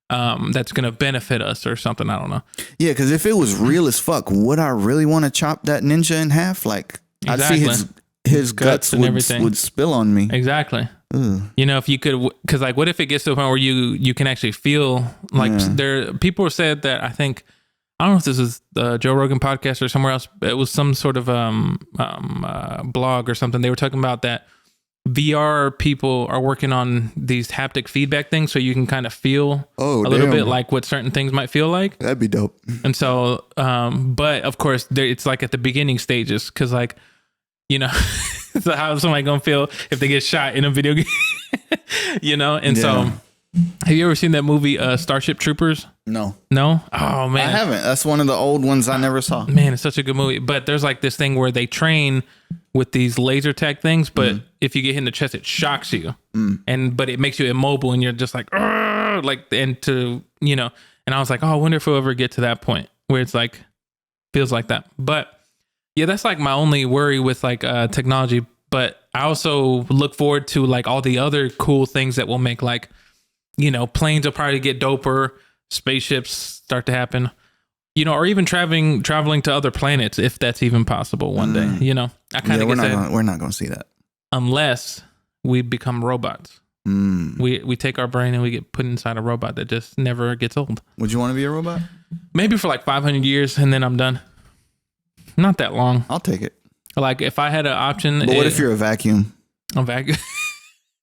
That's going to benefit us or something. I don't know. Yeah, because if it was real as fuck, would I really want to chop that ninja in half? Like, exactly. I'd see his guts and everything would spill on me. Exactly. Ugh. You know, if you could, because like, what if it gets to a point where you can actually feel like people said that, I think, I don't know if this is the Joe Rogan podcast or somewhere else. It was some sort of blog or something. They were talking about that VR people are working on these haptic feedback things, so you can kind of feel little bit like what certain things might feel like. That'd be dope. And so, but of course, it's like at the beginning stages, because like, you know, so how's somebody gonna feel if they get shot in a video game? You know, and so. Have you ever seen that movie, Starship Troopers? No. No? Oh, man. I haven't. That's one of the old ones I never saw. Man, it's such a good movie. But there's like this thing where they train with these laser tag things, but if you get hit in the chest, it shocks you. But it makes you immobile and you're just like, and I was like, oh, I wonder if we'll ever get to that point where it's like, feels like that. But yeah, that's like my only worry with like technology. But I also look forward to like all the other cool things that will make like, you know, planes will probably get doper, spaceships start to happen, you know, or even traveling to other planets, if that's even possible one day, you know. I kind of we're not going to see that. Unless we become robots. We take our brain and we get put inside a robot that just never gets old. Would you want to be a robot? Maybe for like 500 years and then I'm done. Not that long. I'll take it. Like if I had an option. But what if you're a vacuum? A vacuum?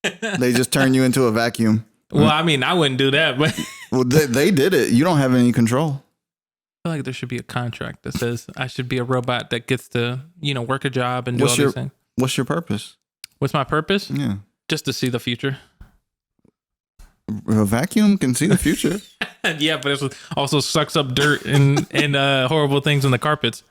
They just turn you into a vacuum. Well, I mean, I wouldn't do that, but well, they did it. You don't have any control. I feel like there should be a contract that says I should be a robot that gets to, you know, work a job and do all these things. What's your purpose? What's my purpose? Yeah. Just to see the future. A vacuum can see the future. Yeah, but it also sucks up dirt and horrible things in the carpets.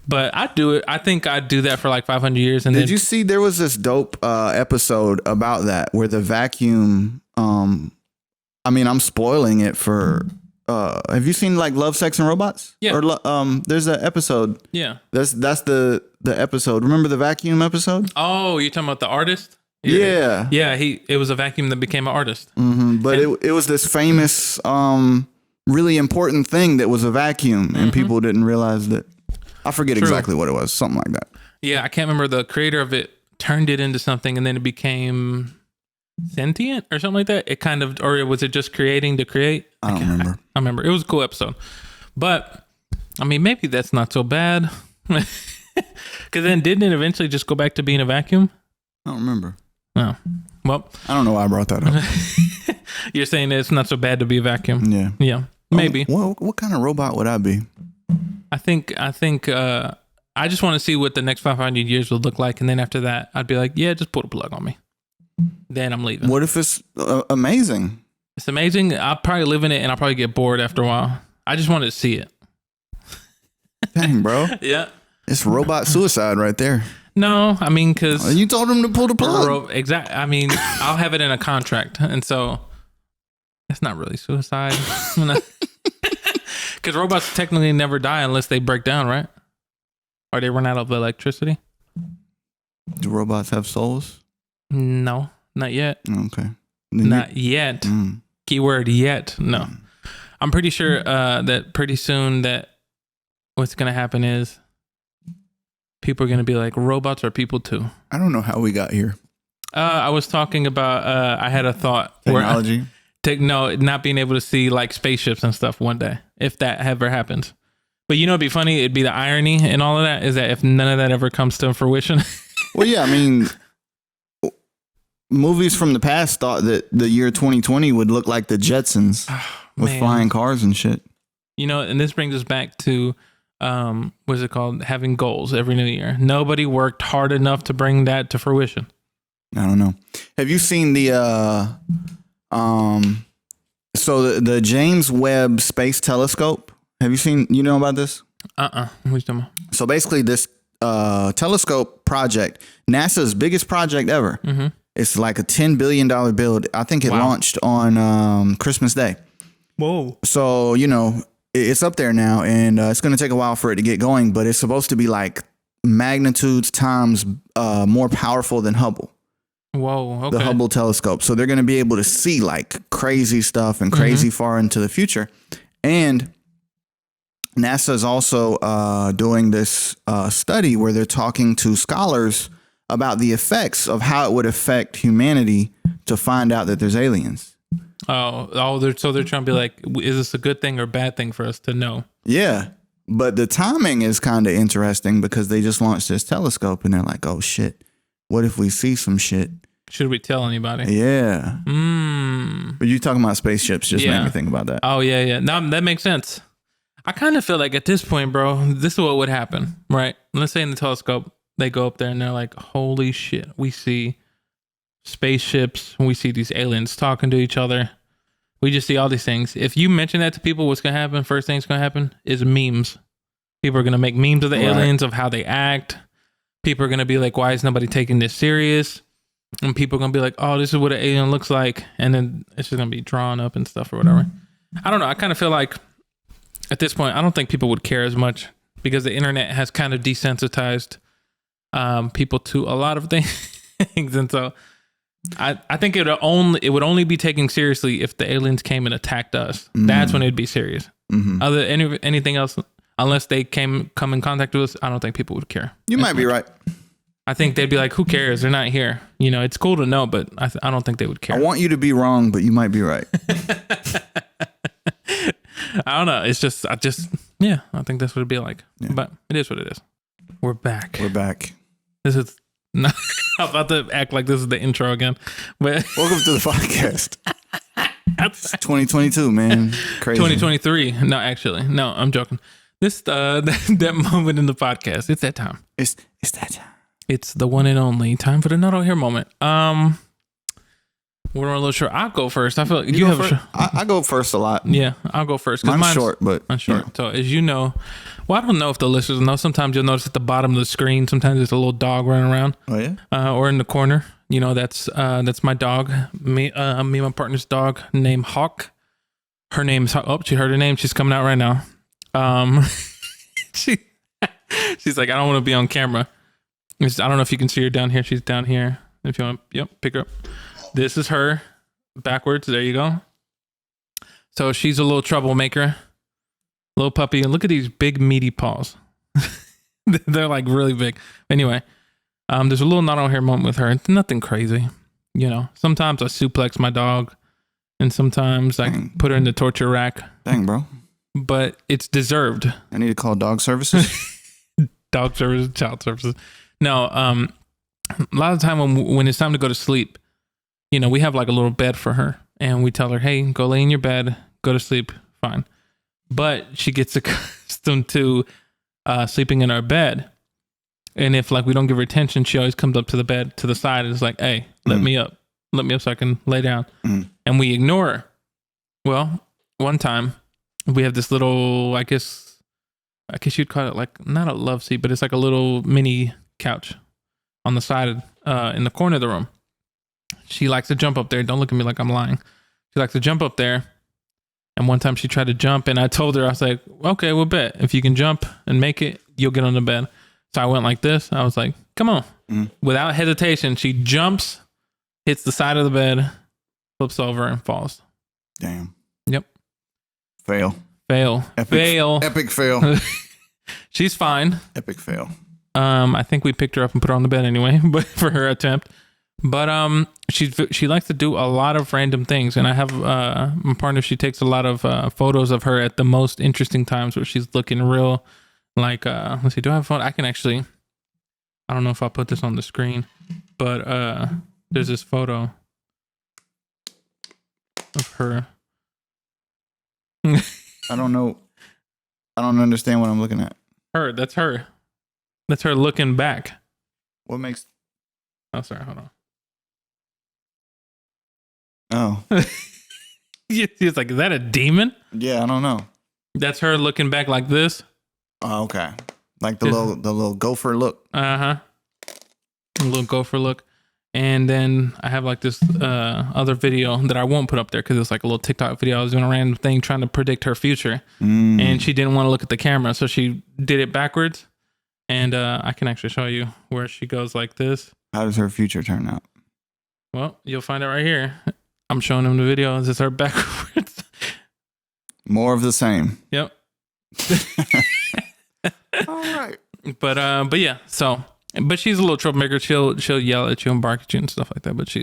But I'd do it. I think I'd do that for like 500 years. And did you see there was this dope episode about that where the vacuum... I mean, I'm spoiling it for. Have you seen like Love, Sex, and Robots? Yeah. Or there's an episode. Yeah. That's the episode. Remember the vacuum episode? Oh, you're talking about the artist? Yeah. Yeah. It was a vacuum that became an artist. But it was this famous, really important thing that was a vacuum, and people didn't realize that. I forget exactly what it was. Something like that. Yeah, I can't remember. The creator of it turned it into something, and then it became sentient or something like that. It kind of, or was it just creating to create? I don't remember. I remember it was a cool episode, but I mean, maybe that's not so bad. Because then didn't it eventually just go back to being a vacuum? I don't remember. Oh, well, I don't know why I brought that up. You're saying that it's not so bad to be a vacuum? Yeah, maybe. What kind of robot would I be? I think I just want to see what the next 500 years will look like, and then after that, I'd be like, yeah, just put a plug on me. Then I'm leaving. What if it's amazing? It's amazing. I'll probably live in it and I'll probably get bored after a while. I just wanted to see it. Dang, bro. Yeah. It's robot suicide right there. No, I mean, because... You told him to pull the plug. Exactly. I mean, I'll have it in a contract. And so that's not really suicide. Because robots technically never die unless they break down, right? Or they run out of electricity. Do robots have souls? No, not yet. Okay. Not yet. Keyword yet. No. I'm pretty sure that pretty soon that what's going to happen is people are going to be like, robots are people too. I don't know how we got here. I was talking about, I had a thought. Technology? Not being able to see like spaceships and stuff one day, if that ever happens. But you know, it'd be funny. It'd be the irony and all of that is that if none of that ever comes to fruition. Well, yeah, I mean... Movies from the past thought that the year 2020 would look like the Jetsons with flying cars and shit. You know, and this brings us back to, what's it called? Having goals every new year. Nobody worked hard enough to bring that to fruition. I don't know. Have you seen the, so the James Webb Space Telescope? Have you seen, you know about this? What are you talking about? So basically this, telescope project, NASA's biggest project ever. Mm-hmm. It's like a $10 billion build. I think it launched on Christmas Day. Whoa. So, you know, it's up there now, and it's going to take a while for it to get going, but it's supposed to be like magnitudes times more powerful than Hubble. Whoa, okay. The Hubble telescope. So they're going to be able to see like crazy stuff and crazy far into the future. And NASA is also doing this study where they're talking to scholars about the effects of how it would affect humanity to find out that there's aliens. So they're trying to be like, is this a good thing or bad thing for us to know? Yeah. But the timing is kind of interesting because they just launched this telescope and they're like, oh shit, what if we see some shit? Should we tell anybody? Yeah. But you talking about spaceships just made me think about that. Oh, yeah. No, that makes sense. I kind of feel like at this point, bro, this is what would happen, right? Let's say in the telescope, they go up there and they're like, holy shit, we see spaceships. We see these aliens talking to each other. We just see all these things. If you mention that to people, what's going to happen? First thing's going to happen is memes. People are going to make memes of the aliens, of how they act. People are going to be like, why is nobody taking this serious? And people are going to be like, oh, this is what an alien looks like. And then it's just going to be drawn up and stuff or whatever. I don't know. I kind of feel like at this point, I don't think people would care as much because the internet has kind of desensitized people to a lot of things. And so I think it would only be taken seriously if the aliens came and attacked us. That's when it'd be serious. Anything else, unless they come in contact with us, I don't think people would care. You might be right. I think they'd be like, who cares? They're not here. You know, it's cool to know, but I don't think they would care. I want you to be wrong, but you might be right. I don't know. It's just, I think that's what it'd be like. Yeah. But it is what it is. We're back. This is not I'm about to act like this is the intro again. But welcome to the podcast. It's 2022, man. Crazy. 2023. No, actually. No, I'm joking. This that moment in the podcast. It's that time. It's that time. It's the one and only time for the not on here moment. We're a little short. I'll go first. I feel like you have first? I go first a lot. Yeah, I'll go first. Mine's short, but I'm short. Yeah. So as you know, well, I don't know if the listeners know. Sometimes you'll notice at the bottom of the screen, sometimes there's a little dog running around. Oh yeah. Or in the corner. You know, that's my dog. Me and my partner's dog named Hawk. Her name's she heard her name. She's coming out right now. She's like, I don't want to be on camera. I don't know if you can see her down here. She's down here. If you want, pick her up. This is her backwards. There you go. So she's a little troublemaker, little puppy. And look at these big meaty paws. They're like really big. Anyway, there's a little not on here moment with her. It's nothing crazy. You know, sometimes I suplex my dog and sometimes I put her in the torture rack. Dang, bro. But it's deserved. I need to call dog services. Dog services, child services. No, a lot of the time when it's time to go to sleep, you know, we have like a little bed for her and we tell her, hey, go lay in your bed, go to sleep, fine. But she gets accustomed to sleeping in our bed. And if like we don't give her attention, she always comes up to the bed to the side and is like, hey, let me up so I can lay down. And we ignore her. Well, one time we have this little, I guess you'd call it like, not a love seat, but it's like a little mini couch on the side in the corner of the room. She likes to jump up there. Don't look at me like I'm lying. She likes to jump up there. And one time she tried to jump and I told her, I was like, okay, we'll bet. If you can jump and make it, you'll get on the bed. So I went like this. I was like, come on. Without hesitation, she jumps, hits the side of the bed, flips over and falls. Damn. Yep. Fail. Epic fail. She's fine. Epic fail. I think we picked her up and put her on the bed anyway, but for her attempt. But she likes to do a lot of random things, and I have my partner. She takes a lot of photos of her at the most interesting times where she's looking real. Like, let's see, do I have a phone? I can actually. I don't know if I'll put this on the screen, but there's this photo of her. I don't know. I don't understand what I'm looking at. That's her. That's her looking back. What makes? Oh, sorry. Hold on. Oh. He's like, is that a demon? Yeah, I don't know. That's her looking back like this. Oh, okay. Like the little gopher look. A little gopher look. And then I have like this other video that I won't put up there because it's like a little TikTok video. I was doing a random thing trying to predict her future. And she didn't want to look at the camera. So she did it backwards. And I can actually show you where she goes like this. How does her future turn out? Well, you'll find it right here. I'm showing him the video. Is this her backwards? More of the same. Yep. All right. But yeah. So, but she's a little troublemaker. She'll yell at you and bark at you and stuff like that. But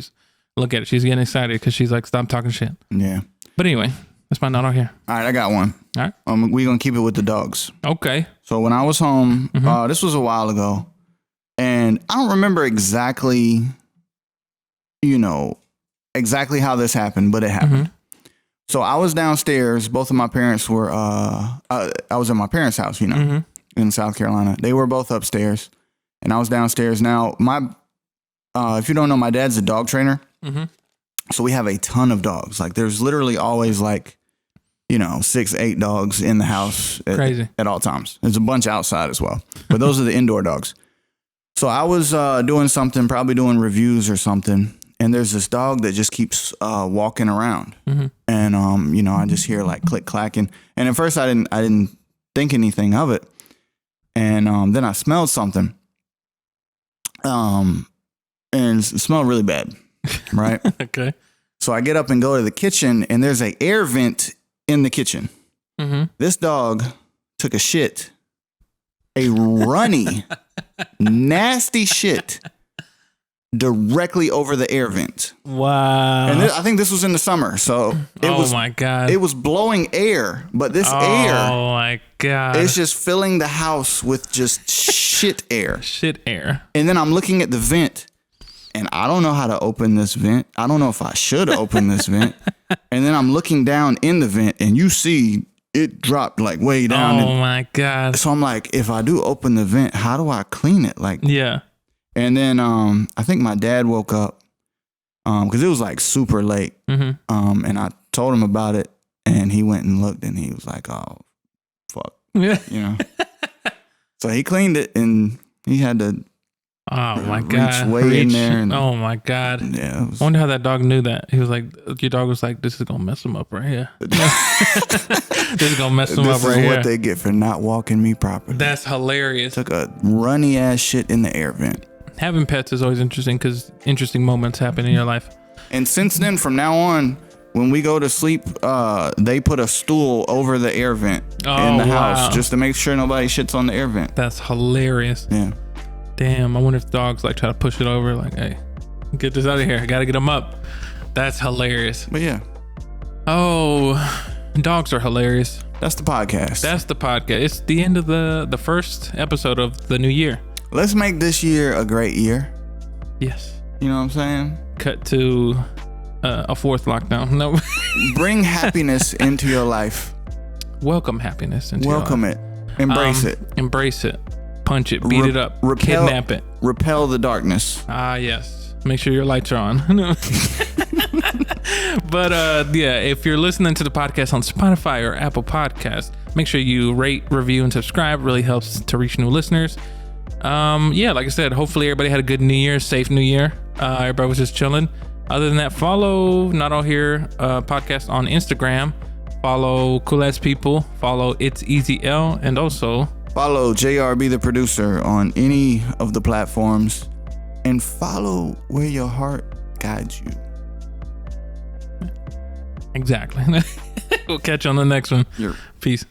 look at it. She's getting excited because she's like, stop talking shit. Yeah. But anyway, that's my note out here. All right, I got one. All right. We're gonna keep it with the dogs. Okay. So when I was home, this was a while ago, and I don't remember exactly how this happened, but it happened. So I was downstairs. Both of my parents were. I was at my parents' house, in South Carolina. They were both upstairs, and I was downstairs. Now, if you don't know, my dad's a dog trainer. So we have a ton of dogs. Like, there's literally always 6, 8 dogs in the house at all times. There's a bunch outside as well, but those are the indoor dogs. So I was doing something, probably doing reviews or something, and there's this dog that just keeps walking around, and I just hear like click clacking, and at first I didn't think anything of it, and then I smelled something, and it smelled really bad, right? Okay. So I get up and go to the kitchen, and there's an air vent in the kitchen. This dog took a shit, a runny, nasty shit, directly over the air vent. Wow. And I think this was in the summer, so my God. It was blowing air, but this air, oh my God, it's just filling the house with just shit air. Shit air. And then I'm looking at the vent, and I don't know how to open this vent. I don't know if I should open this vent. And then I'm looking down in the vent, and you see it dropped like way down. Oh my God. So I'm like, if I do open the vent, how do I clean it? Like, yeah. And then I think my dad woke up because it was like super late. And I told him about it, and he went and looked, and he was like, oh, fuck. Yeah. So he cleaned it, and he had to reach way in there. And, oh my God. Yeah. I wonder how that dog knew that. He was like, your dog was like, this is going to mess him up right here. This is going to mess him up right here. This is what they get for not walking me properly. That's hilarious. Took a runny ass shit in the air vent. Having pets is always interesting because interesting moments happen in your life. And since then, from now on, when we go to sleep, they put a stool over the air vent in the house just to make sure nobody shits on the air vent. That's hilarious. Yeah. Damn, I wonder if dogs like try to push it over, like, hey, get this out of here. I gotta get them up. That's hilarious. But yeah. Oh, dogs are hilarious. That's the podcast. That's the podcast. It's the end of the first episode of the new year. Let's make this year a great year. Yes. You know what I'm saying? Cut to a fourth lockdown. No. Bring happiness into your life. Welcome happiness into your life. Welcome it. Embrace it. Embrace it. Punch it. Beat it up. Kidnap it. Repel the darkness. Ah, yes. Make sure your lights are on. But yeah, if you're listening to the podcast on Spotify or Apple Podcasts, make sure you rate, review, and subscribe. It really helps to reach new listeners. Yeah, like I said, hopefully everybody had a good New Year, safe New Year. Everybody was just chilling. Other than that, follow Not All Here podcast on Instagram. Follow Cool Ass People. Follow It's Easy L, and also follow JRB the producer on any of the platforms, and follow where your heart guides you. Exactly. We'll catch you on the next one. Peace.